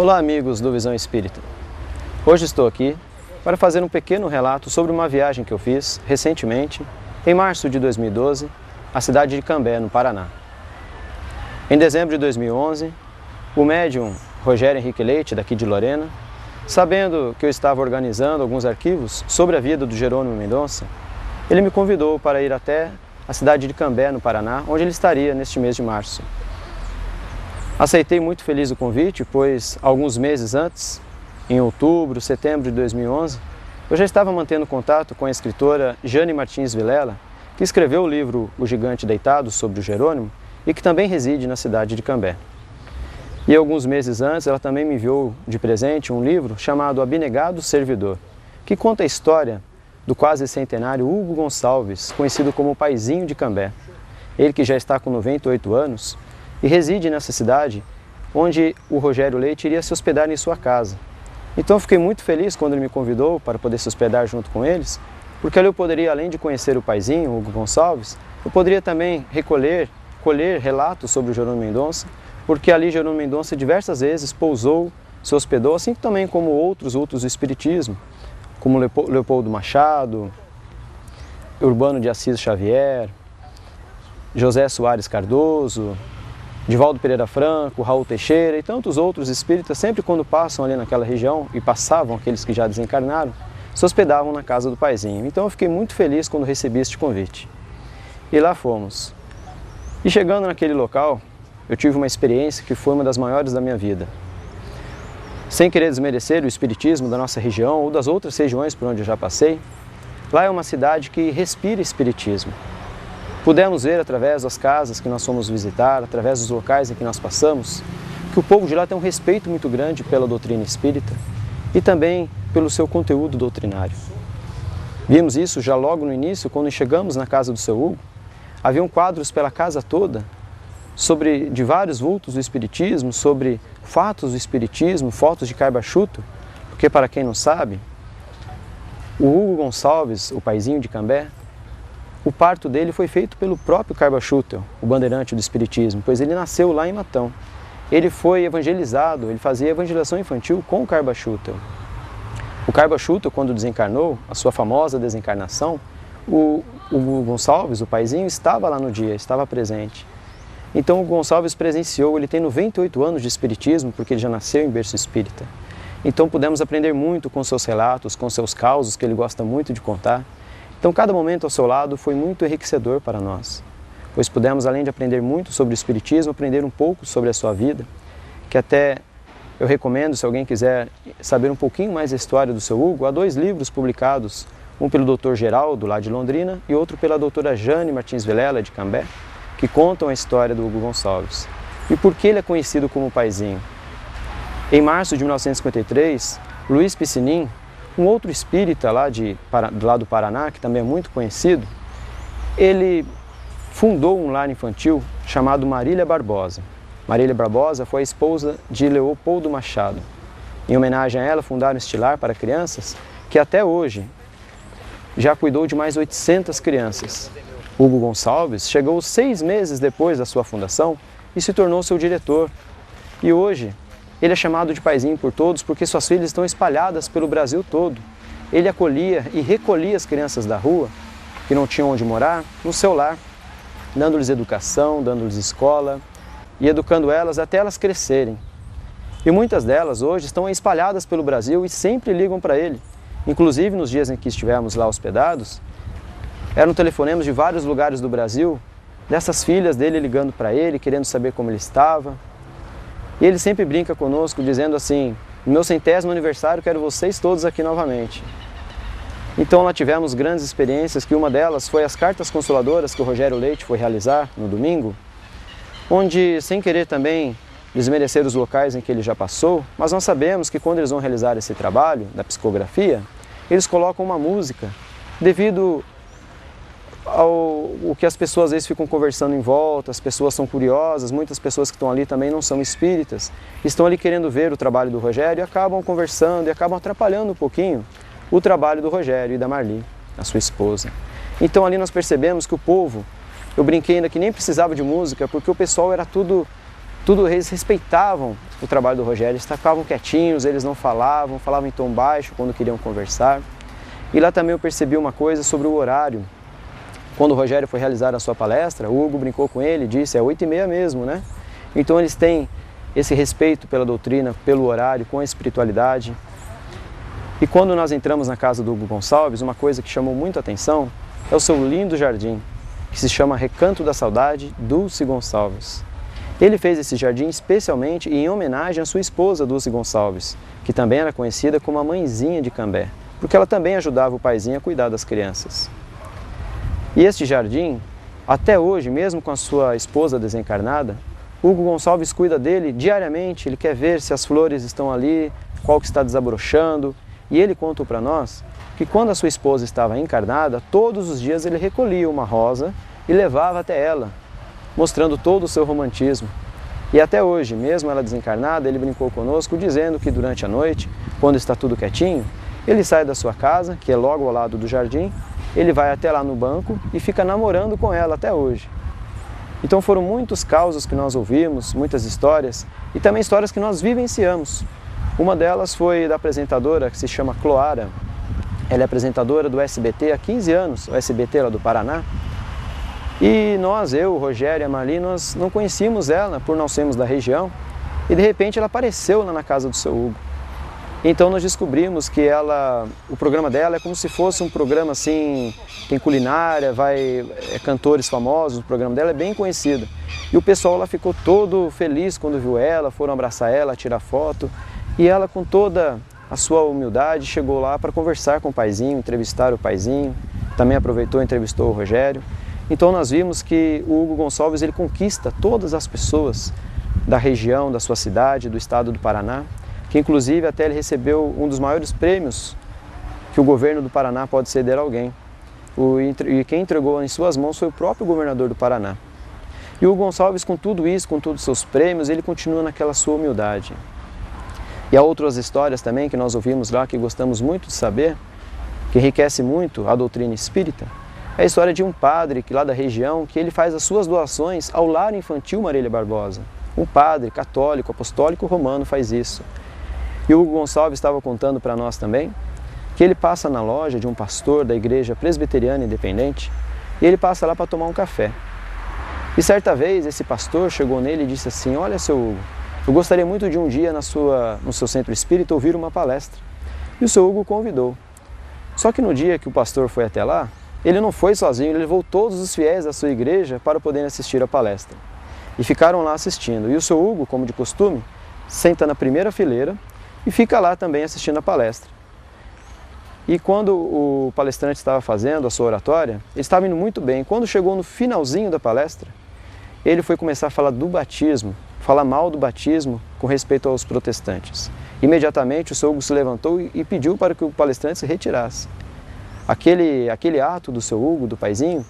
Olá amigos do Visão Espírita. Hoje estou aqui para fazer um pequeno relato sobre uma viagem que eu fiz recentemente, em março de 2012, à cidade de Cambé, no Paraná. Em dezembro de 2011, o médium Rogério Henrique Leite, daqui de Lorena, sabendo que eu estava organizando alguns arquivos sobre a vida do Jerônimo Mendonça, ele me convidou para ir até a cidade de Cambé, no Paraná, onde ele estaria neste mês de março. Aceitei muito feliz o convite, pois alguns meses antes, em outubro, setembro de 2011, eu já estava mantendo contato com a escritora Jane Martins Vilela, que escreveu o livro O Gigante Deitado sobre o Jerônimo e que também reside na cidade de Cambé. E alguns meses antes, ela também me enviou de presente um livro chamado Abnegado Servidor, que conta a história do quase centenário Hugo Gonçalves, conhecido como o Paizinho de Cambé. Ele que já está com 98 anos e reside nessa cidade, onde o Rogério Leite iria se hospedar em sua casa. Então eu fiquei muito feliz quando ele me convidou para poder se hospedar junto com eles, porque ali eu poderia, além de conhecer o Paizinho, o Hugo Gonçalves, eu poderia também colher relatos sobre o Jerônimo Mendonça, porque ali Jerônimo Mendonça diversas vezes pousou, se hospedou, assim também como outros do Espiritismo, como Leopoldo Machado, Urbano de Assis Xavier, José Soares Cardoso, Divaldo Pereira Franco, Raul Teixeira e tantos outros espíritas, sempre quando passam ali naquela região, e passavam aqueles que já desencarnaram, se hospedavam na casa do Paizinho. Então eu fiquei muito feliz quando recebi este convite. E lá fomos. E chegando naquele local, eu tive uma experiência que foi uma das maiores da minha vida. Sem querer desmerecer o espiritismo da nossa região ou das outras regiões por onde eu já passei, lá é uma cidade que respira espiritismo. Pudemos ver através das casas que nós fomos visitar, através dos locais em que nós passamos, que o povo de lá tem um respeito muito grande pela doutrina espírita e também pelo seu conteúdo doutrinário. Vimos isso já logo no início, quando chegamos na casa do seu Hugo. Haviam quadros pela casa toda de vários vultos do espiritismo, sobre fatos do espiritismo, fotos de Caiba Chuto, porque para quem não sabe, o Hugo Gonçalves, o Paizinho de Cambé, o parto dele foi feito pelo próprio Caiba Chuto, o bandeirante do espiritismo, pois ele nasceu lá em Matão. Ele foi evangelizado, ele fazia evangelização infantil com o Caiba Chuto. O Caiba Chuto, quando desencarnou, a sua famosa desencarnação, o Gonçalves, o Paizinho, estava lá no dia, estava presente. Então o Gonçalves presenciou, ele tem 98 anos de espiritismo, porque ele já nasceu em berço espírita. Então pudemos aprender muito com seus relatos, com seus causos, que ele gosta muito de contar. Então cada momento ao seu lado foi muito enriquecedor para nós, pois pudemos, além de aprender muito sobre o espiritismo, aprender um pouco sobre a sua vida, que até eu recomendo, se alguém quiser saber um pouquinho mais da história do seu Hugo, há 2 livros publicados, um pelo Dr. Geraldo, lá de Londrina, e outro pela doutora Jane Martins Vilela, de Cambé, que contam a história do Hugo Gonçalves. E por que ele é conhecido como Paizinho? Em março de 1953, Luiz Piscinin, um outro espírita lá do Paraná, que também é muito conhecido, ele fundou um lar infantil chamado Marília Barbosa. Marília Barbosa foi a esposa de Leopoldo Machado. Em homenagem a ela, fundaram este lar para crianças, que até hoje já cuidou de mais 800 crianças. Hugo Gonçalves chegou 6 meses depois da sua fundação e se tornou seu diretor. E hoje, ele é chamado de Paizinho por todos porque suas filhas estão espalhadas pelo Brasil todo. Ele acolhia e recolhia as crianças da rua, que não tinham onde morar, no seu lar, dando-lhes educação, dando-lhes escola e educando elas até elas crescerem. E muitas delas hoje estão espalhadas pelo Brasil e sempre ligam para ele. Inclusive, nos dias em que estivemos lá hospedados, eram telefonemas de vários lugares do Brasil, dessas filhas dele ligando para ele, querendo saber como ele estava. E ele sempre brinca conosco, dizendo assim: no meu 100º aniversário quero vocês todos aqui novamente. Então lá tivemos grandes experiências, que uma delas foi as cartas consoladoras que o Rogério Leite foi realizar no domingo, onde, sem querer também desmerecer os locais em que ele já passou, mas nós sabemos que quando eles vão realizar esse trabalho da psicografia, eles colocam uma música, devido ao que as pessoas às vezes ficam conversando em volta, as pessoas são curiosas, muitas pessoas que estão ali também não são espíritas, estão ali querendo ver o trabalho do Rogério e acabam conversando e acabam atrapalhando um pouquinho o trabalho do Rogério e da Marli, a sua esposa. Então ali nós percebemos que o povo, eu brinquei ainda que nem precisava de música, porque o pessoal era tudo eles respeitavam o trabalho do Rogério, eles ficavam quietinhos, eles não falavam, falavam em tom baixo quando queriam conversar. E lá também eu percebi uma coisa sobre o horário. Quando o Rogério foi realizar a sua palestra, o Hugo brincou com ele e disse, é 8h30 mesmo, né? Então eles têm esse respeito pela doutrina, pelo horário, com a espiritualidade. E quando nós entramos na casa do Hugo Gonçalves, uma coisa que chamou muito a atenção é o seu lindo jardim, que se chama Recanto da Saudade, Dulce Gonçalves. Ele fez esse jardim especialmente em homenagem à sua esposa, Dulce Gonçalves, que também era conhecida como a mãezinha de Cambé, porque ela também ajudava o paizinho a cuidar das crianças. E este jardim, até hoje, mesmo com a sua esposa desencarnada, Hugo Gonçalves cuida dele diariamente, ele quer ver se as flores estão ali, qual que está desabrochando, e ele contou para nós que quando a sua esposa estava encarnada, todos os dias ele recolhia uma rosa e levava até ela, mostrando todo o seu romantismo. E até hoje, mesmo ela desencarnada, ele brincou conosco dizendo que durante a noite, quando está tudo quietinho, ele sai da sua casa, que é logo ao lado do jardim, ele vai até lá no banco e fica namorando com ela até hoje. Então foram muitos causos que nós ouvimos, muitas histórias, e também histórias que nós vivenciamos. Uma delas foi da apresentadora que se chama Cloara. Ela é apresentadora do SBT há 15 anos, o SBT lá do Paraná. E nós, eu, o Rogério e a Marli, nós não conhecíamos ela por não sermos da região. E de repente ela apareceu lá na casa do seu Hugo. Então nós descobrimos que o programa dela é como se fosse um programa assim, tem culinária, cantores famosos, o programa dela é bem conhecido. E o pessoal lá ficou todo feliz quando viu ela, foram abraçar ela, tirar foto. E ela, com toda a sua humildade, chegou lá para conversar com o paizinho, entrevistar o paizinho, também aproveitou e entrevistou o Rogério. Então nós vimos que o Hugo Gonçalves ele conquista todas as pessoas da região, da sua cidade, do estado do Paraná, que inclusive até ele recebeu um dos maiores prêmios que o governo do Paraná pode ceder a alguém. E quem entregou em suas mãos foi o próprio governador do Paraná. E o Hugo Gonçalves, com tudo isso, com todos os seus prêmios, ele continua naquela sua humildade. E há outras histórias também que nós ouvimos lá, que gostamos muito de saber, que enriquece muito a doutrina espírita. É a história de um padre que lá da região, que ele faz as suas doações ao Lar Infantil Marília Barbosa. Um padre católico, apostólico romano faz isso. E o Hugo Gonçalves estava contando para nós também que ele passa na loja de um pastor da igreja presbiteriana independente e ele passa lá para tomar um café. E certa vez esse pastor chegou nele e disse assim, olha seu Hugo, eu gostaria muito de um dia no seu centro espírita ouvir uma palestra. E o seu Hugo convidou. Só que no dia que o pastor foi até lá, ele não foi sozinho, ele levou todos os fiéis da sua igreja para poderem assistir a palestra. E ficaram lá assistindo. E o seu Hugo, como de costume, senta na primeira fileira e fica lá também assistindo a palestra. E quando o palestrante estava fazendo a sua oratória, ele estava indo muito bem. Quando chegou no finalzinho da palestra, ele foi começar a falar do batismo, falar mal do batismo com respeito aos protestantes. Imediatamente o seu Hugo se levantou e pediu para que o palestrante se retirasse. Aquele ato do seu Hugo, do paizinho,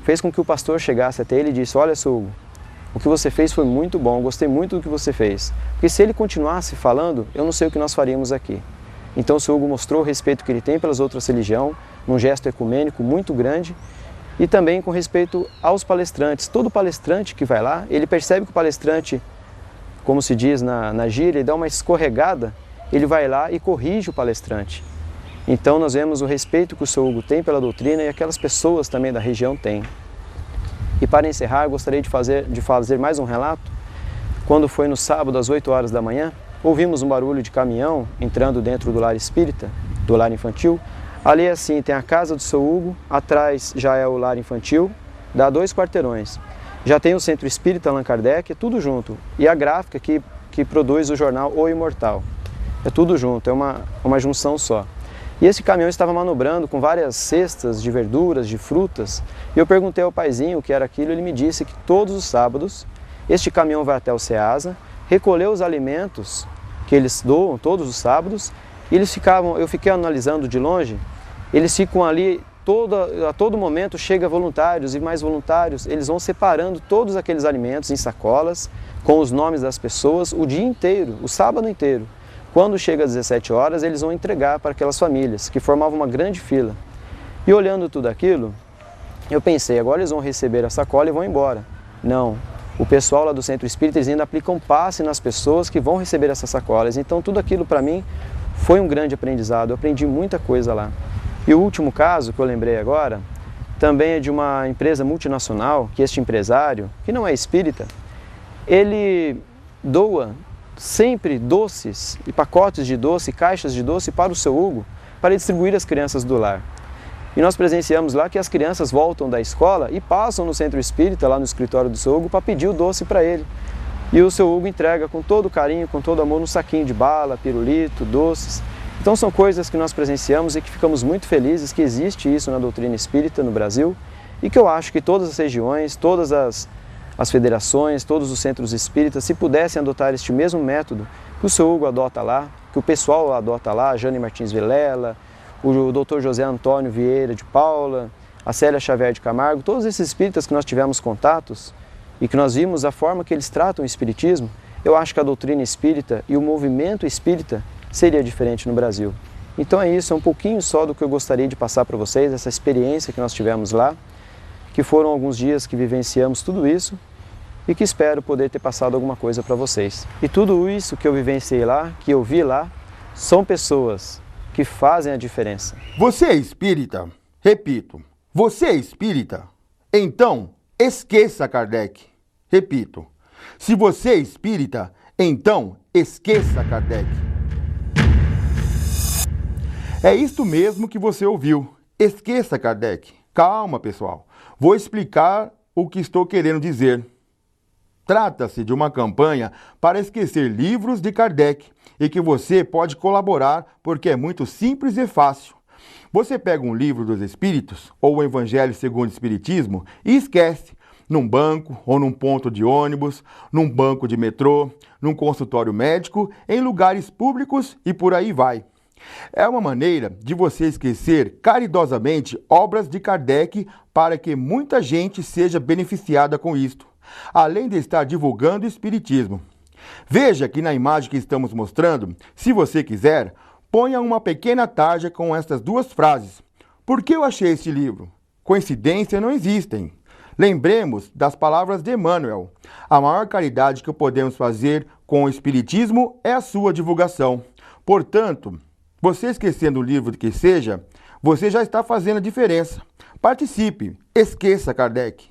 fez com que o pastor chegasse até ele e disse, olha seu Hugo, o que você fez foi muito bom, gostei muito do que você fez. Porque se ele continuasse falando, eu não sei o que nós faríamos aqui. Então o seu Hugo mostrou o respeito que ele tem pelas outras religiões, num gesto ecumênico muito grande, e também com respeito aos palestrantes. Todo palestrante que vai lá, ele percebe que o palestrante, como se diz na gíria, ele dá uma escorregada, ele vai lá e corrige o palestrante. Então nós vemos o respeito que o seu Hugo tem pela doutrina e aquelas pessoas também da região têm. E para encerrar, gostaria de fazer mais um relato. Quando foi no sábado às 8 horas da manhã, ouvimos um barulho de caminhão entrando dentro do lar espírita, do lar infantil. Ali é assim, tem a casa do seu Hugo, atrás já é o lar infantil, dá 2 quarteirões. Já tem o centro espírita Allan Kardec, é tudo junto. E a gráfica que produz o jornal O Imortal. É tudo junto, é uma junção só. E esse caminhão estava manobrando com várias cestas de verduras, de frutas. E eu perguntei ao paizinho o que era aquilo, ele me disse que todos os sábados este caminhão vai até o Ceasa, recolheu os alimentos que eles doam todos os sábados, e eu fiquei analisando de longe, eles ficam ali, a todo momento chega voluntários e mais voluntários, eles vão separando todos aqueles alimentos em sacolas, com os nomes das pessoas, o dia inteiro, o sábado inteiro. Quando chega às 17 horas, eles vão entregar para aquelas famílias, que formavam uma grande fila. E olhando tudo aquilo, eu pensei, agora eles vão receber a sacola e vão embora. Não, O pessoal lá do Centro Espírita, eles ainda aplicam passe nas pessoas que vão receber essas sacolas. Então tudo aquilo para mim foi um grande aprendizado, eu aprendi muita coisa lá. E o último caso que eu lembrei agora, também é de uma empresa multinacional, que este empresário, que não é espírita, ele doa sempre doces e pacotes de doce, caixas de doce para o seu Hugo, para distribuir às crianças do lar. E nós presenciamos lá que as crianças voltam da escola e passam no Centro Espírita, lá no escritório do seu Hugo, para pedir o doce para ele. E o seu Hugo entrega com todo carinho, com todo amor, um saquinho de bala, pirulito, doces. Então são coisas que nós presenciamos e que ficamos muito felizes que existe isso na doutrina espírita no Brasil e que eu acho que todas as regiões, todas as federações, todos os centros espíritas, se pudessem adotar este mesmo método que o seu Hugo adota lá, que o pessoal adota lá, a Jane Martins Vilela, o Dr. José Antônio Vieira de Paula, a Célia Xavier de Camargo, todos esses espíritas que nós tivemos contatos e que nós vimos a forma que eles tratam o espiritismo, eu acho que a doutrina espírita e o movimento espírita seria diferente no Brasil. Então é isso, é um pouquinho só do que eu gostaria de passar para vocês, essa experiência que nós tivemos lá, que foram alguns dias que vivenciamos tudo isso e que espero poder ter passado alguma coisa para vocês. E tudo isso que eu vivenciei lá, que eu vi lá, são pessoas que fazem a diferença. Você é espírita? Repito, você é espírita? Então, esqueça Kardec. Repito, se você é espírita, então esqueça Kardec. É isto mesmo que você ouviu. Esqueça Kardec. Calma, pessoal. Vou explicar o que estou querendo dizer. Trata-se de uma campanha para esquecer livros de Kardec e que você pode colaborar porque é muito simples e fácil. Você pega um livro dos Espíritos ou o Evangelho segundo o Espiritismo e esquece, num banco ou num ponto de ônibus, num banco de metrô, num consultório médico, em lugares públicos e por aí vai. É uma maneira de você esquecer caridosamente obras de Kardec para que muita gente seja beneficiada com isto, além de estar divulgando o Espiritismo. Veja que na imagem que estamos mostrando, se você quiser, ponha uma pequena tarja com estas duas frases. Por que eu achei este livro? Coincidência não existem. Lembremos das palavras de Emmanuel. A maior caridade que podemos fazer com o Espiritismo é a sua divulgação. Portanto, você esquecendo o livro que seja, você já está fazendo a diferença. Participe, esqueça Kardec.